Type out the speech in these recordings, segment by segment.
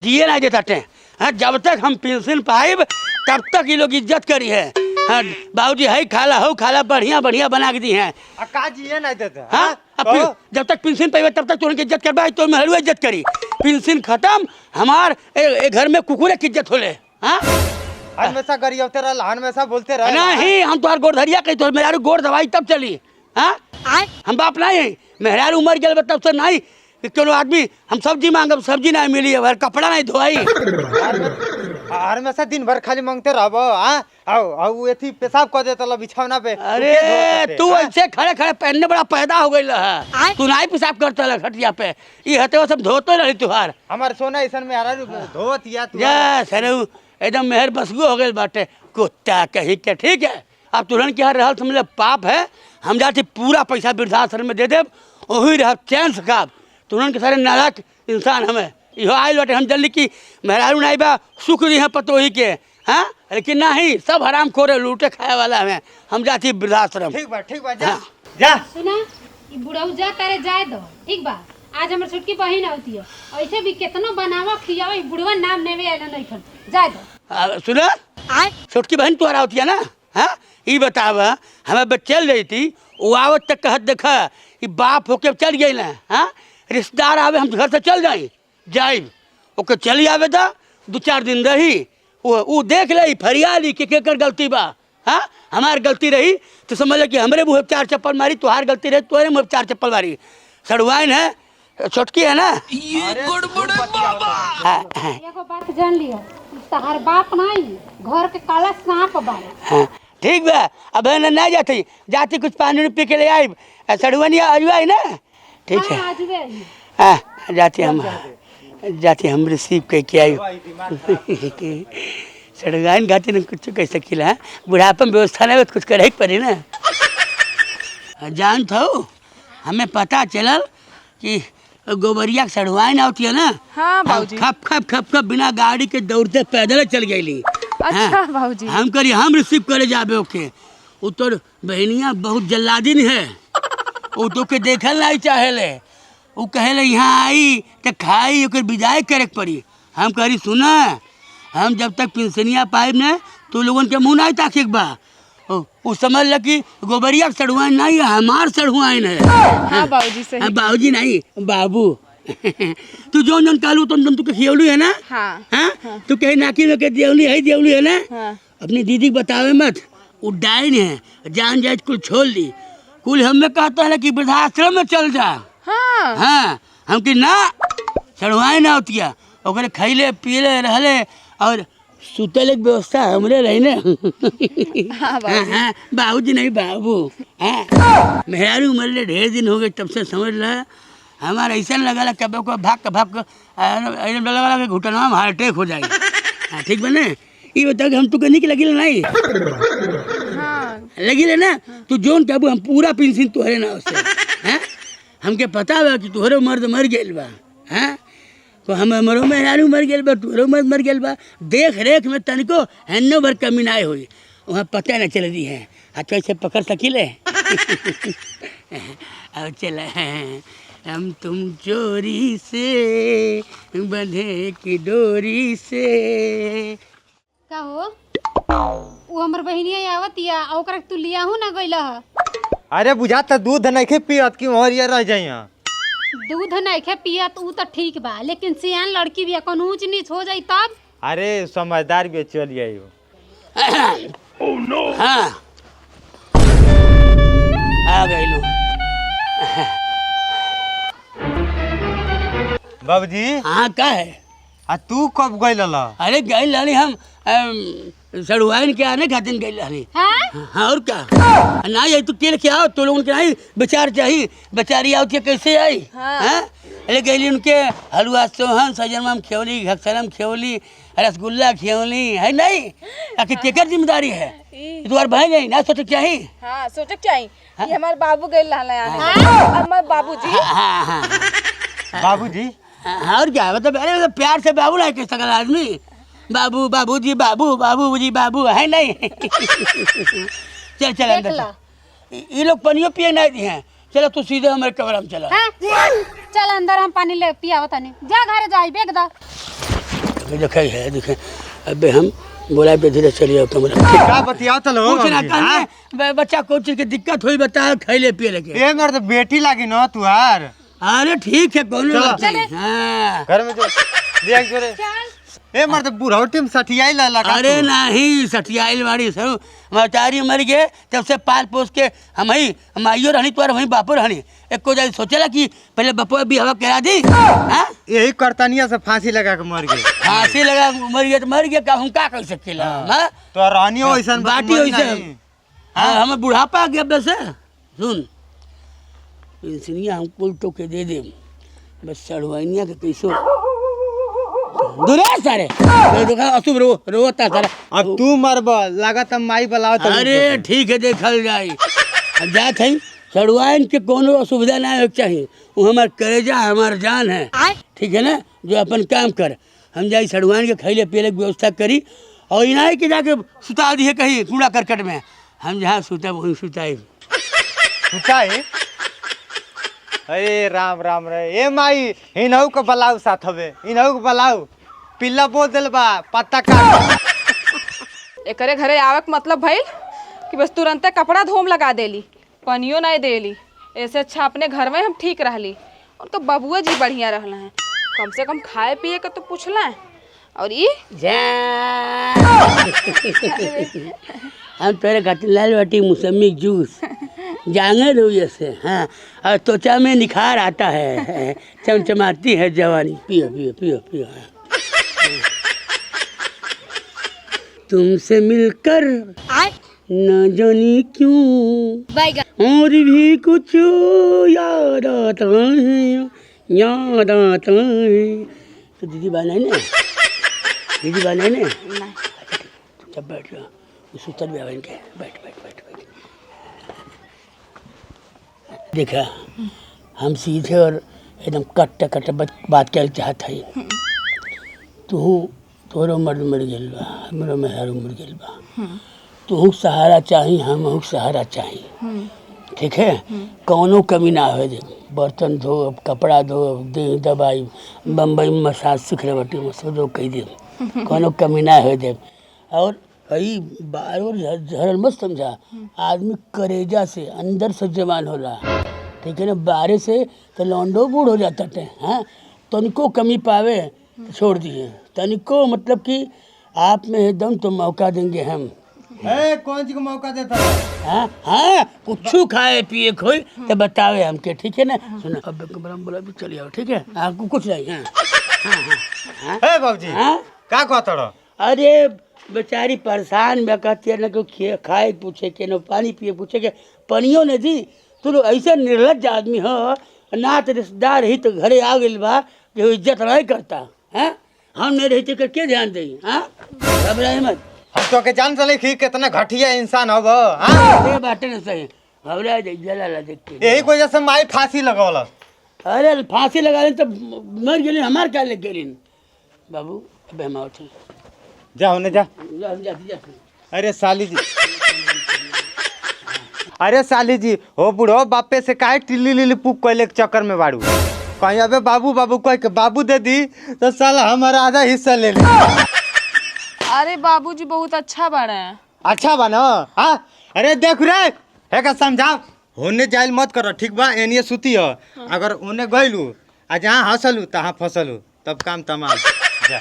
जिए ना देता टे। हाँ, जब तक हम पेंशन पाइब तब तक ये लोग इज्जत करी है। हाँ, बाबूजी है खाला हो खाला बढ़िया बढ़िया बना के दी है। का जिए नहीं देते। हाँ, अब जब तक पेंशन पाइबे तब तक तुरंत इज्जत करबा तो मेहरू इज्जत करी। पेंशन खत्म हमार घर में कुकुरे की इज्जत होले। हाँ, हमेशा गरियावते रह हमेशा बोलते रह। नहीं हम तुम्हार गोड़ धरिया कही तो मेहरारू गोड़ दवाई तब चली। हाँ, हम बाप नहीं है मेहरारू उमर गए तब से नहीं चलो आदमी हम सब्जी मांगब सब्जी नहीं मिली है कपड़ा नहीं धोई। हमेशा दिन भर खाली मांगते रह। आओ एथी पेशाब कर देता बिछौना पे। अरे तू ऐसे खड़े खड़े पहनने बड़ा पैदा हो गई है। तू नहीं पेशाब करता है खटिया पे ये हते सब धोते रही तुहार। हमार सोना ऐसा में यार धोत या तू सर एकदम मेहर बसगु हो गई बाटे कुत्ता कही के। ठीक है अब तुरंत क्या रहा समझ पाप है। हम जाते पूरा पैसा वृद्धाश्रम में दे देव वही रह चैन से खाब तुरंत के सारे नालायक इंसान हमें इहो आयल बाटे। हम जल्दी की मेहरारू नहीं बा सुख दी है पतोही के। हाँ लेकिन नहीं सब हराम खोरे लूटे खाए वाला हमें। हम जाती वृद्धाश्रम। ठीक बा जा जा सुना ये बुढ़ऊ जा तारे जाए दो ठीक बा। आज हमार छोटकी बहन होती है ऐसे भी कितनो बनावा खियावा बुढ़वा नाम नेवे आला नहीं खन जाए दो। सुना छोटकी बहन तुम्हारा होती है ना। हाँ ये बताव हमें चल रही थी वो आवत तक कहत देखा ये बाप होके चल गई ना। हाँ रिश्तेदार आवे हम घर से चल जाए ओके चली आवे था 2-4 दिन रही वो देख ली फरियाली के केकर गलती बा। हाँ हमार गलती रही तो समझ कि हमरे मुँह 4 चप्पल मारी तुहार गलती रही तुम्हारे मुँह 4 चप्पल मारी। सड़वाइन है छोटकी है ना। एगो बात जान लियो तहार बाप नहीं घर के काला सांप बा। हाँ ठीक बा अब ना जाती कुछ पानी पी के ले आई सड़ुआनिया अजुआ ना। ठीक है हाँ जाती हम रिसीव करके आई सड़गान गाती ना कुछ कह सकीला। है बुढ़ापा में व्यवस्था नहीं कुछ करे पड़ी ना। जान था हमें पता चलल कि गोबरिया सड़वाइन होती है ना। हाँ बाबूजी खप खप खप खप बिना गाड़ी के दौड़ते पैदल चल गई। अच्छा बाबूजी हम करी हम रिसीव करे जाबे ओके वो तो बहनिया बहुत जल्लादिन है वो तो के देखल नहीं चाहेले वो कहेले यहाँ आई तो खाई ओकर विदाई करे पड़ी। हम करी सुना हम जब तक पेंशनिया पाइब न तो लोगन के मुँह नहीं ताके बा वो समझ ल कि गोबरिया सड़ुआइन नहीं है हमार सड़ुआइन है। हाँ बाबूजी सही। बाबूजी नहीं बाबू तू जो जन कालू तुम तू खियौलू है ना। हाँ हाँ तू कहीं नाकी में के देवली है ना। हाँ। अपनी दीदी को बतावे मत वो डाइन है जान जाए कुल छोड़ ली कुल हमें कहता है ना कि वृद्धाश्रम में चल जा। हाँ हाँ हम कि ना चढ़वाए ना होती है ओकरे खैले पियले रहले और सुतले की व्यवस्था हमरे रही ना। हाँ हाँ बाबूजी नहीं बाबू। हाँ मेहरारू मरले ढेर दिन हो गए तब से समझ रहा हमारा ऐसा लगा कब को भाग लगा कि घुटनवा में हार्ट अटैक हो जाएगा। हाँ ठीक बने ये बता कि हम तो कहने की लगी नहीं। हाँ लगी ना तू जोन कहबू हम पूरा पेंशन तुहरे ना उससे। हाँ हमके पता बा कि तुहरे मर्द मर गए बा। हाँ तो हमारो मेहरारू मर गए बा तुहरो मर्द मर गए बा देख रेख में तनिको हेन्नो भर कमी ना हुई वहाँ पता न चल रही है। अच्छा से पकड़ सकीले अब चला हम तुम चोरी से बंधे की डोरी से। का हो वो हमर बहनिया आवतिया ओकरा तू लिया हूं ना गइला। अरे बुझाता दूध नहीं पियत कि मोहरिया रह जाइए। दूध नहीं खे पियत ऊ तो ठीक बा लेकिन सियान लड़की भी अपन ऊंच नीच हो जाई तब। अरे समझदार भी चल जाइयो। हाँ आ गई लो बाबूजी हाँ का है तू कब गई लला। अरे गई लानी हम सड़ुआइन के आने खातिर गई लानी। हां हाँ और क्या ना ये तो केल के आओ तो लोगों के नहीं बेचार चाहिए बेचारी आओ कैसे आई। हाँ अरे गई उनके हलवा सोहन सजनम खियौली घक्सरम खियौली रसगुल्ला खियौली है नहीं आखिर केकर जिम्मेदारी है तुम्हार बहन नहीं ना सोचे क्या ही। हाँ सोचे क्या ही ये हमारे बाबू गए हमारे बाबूजी। हाँ हाँ बाबूजी हाँ और क्या मतलब अरे प्यार से बाबू नहीं कह सकता आदमी बाबू बाबूजी बाबू बाबूजी बाबू है नहीं। चल चल अंदर ये लोग पानियों पिए नहीं दिए हैं। चलो तू सीधे हमारे कमरा में चला। चल अंदर हम पानी ले पिया होता नहीं जा घर जाई बेग दा। देखे है देखे अबे हम बोला पे धीरे चलिए कमरा का बतियाओ चलो कुछ ना करने बच्चा को चीज की दिक्कत हुई बता खैले पिए लेके ए मर तो बेटी लागी न तुहार अरे ठीक है कौन चलो। बात नहीं हाँ घर में जो देख जोरे ए मर तो बुढ़ौटी में सठियाई लगा अरे नहीं सठियाइल बाड़ी सर मतारी मर गए तब से पाल पोस के हम ही माइयो रहनी तो वही बापो रहनी एक को जाए सोचेला कि पहले बपो भी हवा करा दी हाँ यही करतनिया से फांसी लगा के मर गए फांसी लगा मर गया तो मर गया का हम का कर सकेला हाँ तो रानियो वैसन बाटी वैसे हाँ हमें बुढ़ापा आ गया बस सुन पेंशनिया हम कुल तो के दे दे बस चढ़वाइनिया के कैसो दूर सारे अशुभ रोता सारा अब तू मरब लागत माई बलाओ अरे ठीक है देखल जाई अब जात है चढ़वाइन के कोनो असुविधा ना हो चाहिए वो हमार कलेजा हमार जान है ठीक है ना जो अपन काम कर हम जाई चढ़वाइन के खैले पियले के व्यवस्था करी और इनाई के जाके सुता दी है कहीं कूड़ा करकट में हम जहाँ सुता वहीं सुताई सुताई अरे राम राम रे ए माई इनहु के बलाऊ साथ हवे इनहु के बलाऊ पिल्ला बोल दिल बा पत्ता काट एकरे घरे आवक मतलब भइल कि बस तुरंते कपड़ा धोम लगा देली पनियो नहीं देली ऐसे अच्छा अपने घर में हम ठीक रहली उनका बबुआ जी बढ़िया रहना है कम से कम खाए पिए का तो पूछला है और ई हम तेरे खातिर लाल बाटी मौसमी जूस जांगे दो जैसे हाँ और त्वचा में निखार आता है चमचमाती है जवानी पियो पियो पियो पियो तुमसे मिलकर न जानी क्यों और भी कुछ याद आता है तो दीदी बनाए ने दीदी बनाए ने चुपचाप बैठ जाओ सुतर भी आवे इनके बैठ बैठ बैठ बैठ देखा हम सीधे और एकदम कट्टा कट्टा बात कर चाहत है तू तोरो मर्द मर गेल बा हमरो मेहर मर गेल बा तू सहारा चाही हम सहारा चाही ठीक है कौनो कमी ना हो दे बर्तन धो कपड़ा धो देह दबाई बम्बई में मसाज सीख रहे बटी मसो कह दे कौनो कमी ना हो दे और हई बार झरल मत समझा आदमी करेजा से अंदर से जवान होला ठीक है ना बारे से तो लौंडो बूढ़ हो जाता थे हाँ तनिको कमी पावे तो छोड़ दिए तनिको मतलब कि आप में एकदम तो मौका देंगे हम ए कौन सी को मौका देता हाँ हाँ कुछ खाए पिए खोई तो बतावे हमके ठीक है ना सुना अब कमरा में बोला भी चले आओ ठीक है आपको कुछ नहीं हाँ हाँ हाँ ए बाबूजी हाँ का कहत रहो अरे बेचारी परेशान में कहती है ना कि खाए पूछे के न पानी पिए पूछे के पानियों ने दी तू लोग ऐसे निर्लज आदमी हो ना तो रिश्तेदार ही तो घरे आ गई बा कि वो इज्जत नहीं करता है हम नहीं रहते कर के ध्यान दें हाँ घबराए मत हम तो के जान चले कि कितना घटिया इंसान हव हां ये बातें नहीं सही घबरा दे जला ला देख के यही वजह से माई फांसी लगौल अरे फांसी लगा लें तो मर गेली हमार क्या लग गेली बाबू अब हम आओ जा होने जा जा अरे साली जी अरे साली जी हो बुढ़ो बापे से काहे टिल्ली लिली पुक कोयले के चक्कर में बाड़ू कहीं अबे बाबू बाबू कह के बाबू दे दी तो साला हमारा आधा हिस्सा ले ले अरे बाबूजी बहुत अच्छा बना है अच्छा बनो हाँ अरे देख रे है का समझाओ होने जाइल मत करो ठीक बा एनिए सुती हो अगर ओने गइलू आ जहाँ हंसलू तहाँ फंसलू तब काम तमाम जा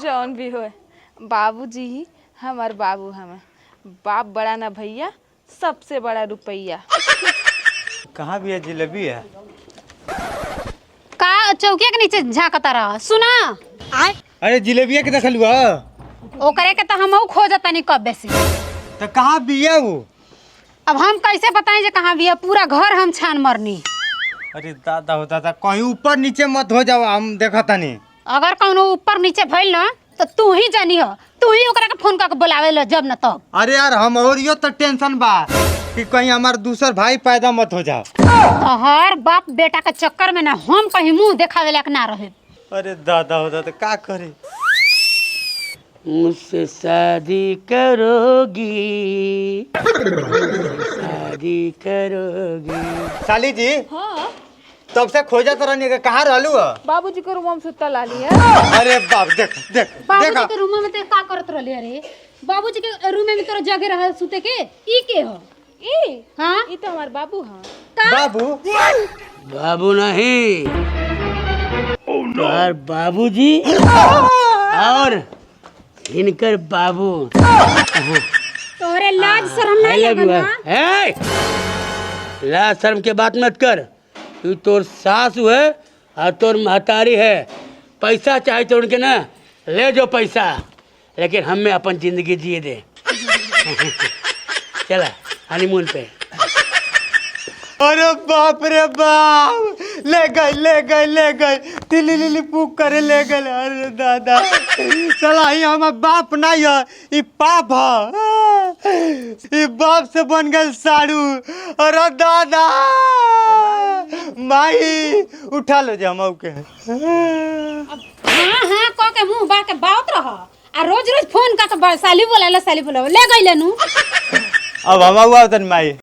जौन भी हो बाबूजी ही हमार बाबू हमें बाप बड़ा ना भैया सबसे बड़ा रुपया कहाँ भी है जिलेबी है का चौकिया के नीचे झांकता रहा सुना आय अरे जिलेबिया के देखलू ओकरे के तो हम खोजता नहीं कब से तो कहाँ भी है वो अब हम कैसे बताएं जे कहाँ भी है पूरा घर हम छान मरनी अरे दादा हो दादा कहीं ऊपर नीचे मत हो जाओ हम देखा तनी अगर कौनो ऊपर नीचे भइल ना तो तू ही जानी हो तू ही ओकरा के फोन करके बुलावे लो जब न तब अरे यार हम और यो तो टेंशन बा कि कहीं हमार दूसर भाई पैदा मत हो जाओ तो हर बाप बेटा के चक्कर में ना हम कहीं मुंह देखावे लायक ना रहे अरे दादा हो दादा क्या करे मुझसे शादी करोगी शादी करोगी साली जी तब से खोजत रहनी के कहाँ रहलू है? बाबूजी के रूम में सुता लाली है। अरे बाप देख देख बाबूजी देखा के रूम में ते का करत रहले अरे बाबूजी के रूम में तोरा जगह रह सुते के ई के हो ई हां ई तो हमार बाबू हां। बाबू बाबू नहीं और बाबूजी और इनकर बाबू। तोरे लाज शर्म नहीं लगना है लाज शर्म के बात मत कर। तू तोर सास है और तोर महतारी है। पैसा चाहे तो उनके ना ले जो पैसा, लेकिन हमें अपन जिंदगी जिए दे। चला हनीमून पे। अरे बाप रे बाप ले गए तिली पुक करे ले गए। अरे दादा चला ही हमार बाप नहीं है ई पाप है। ई बाप से बन गए साड़ू। अरे दादा माई उठा लो जा मऊ के। हां हां क के मुंह बा के बात रह आ रोज रोज फोन का के साली बोला ले गइले नु। अब हम आउ तन माई।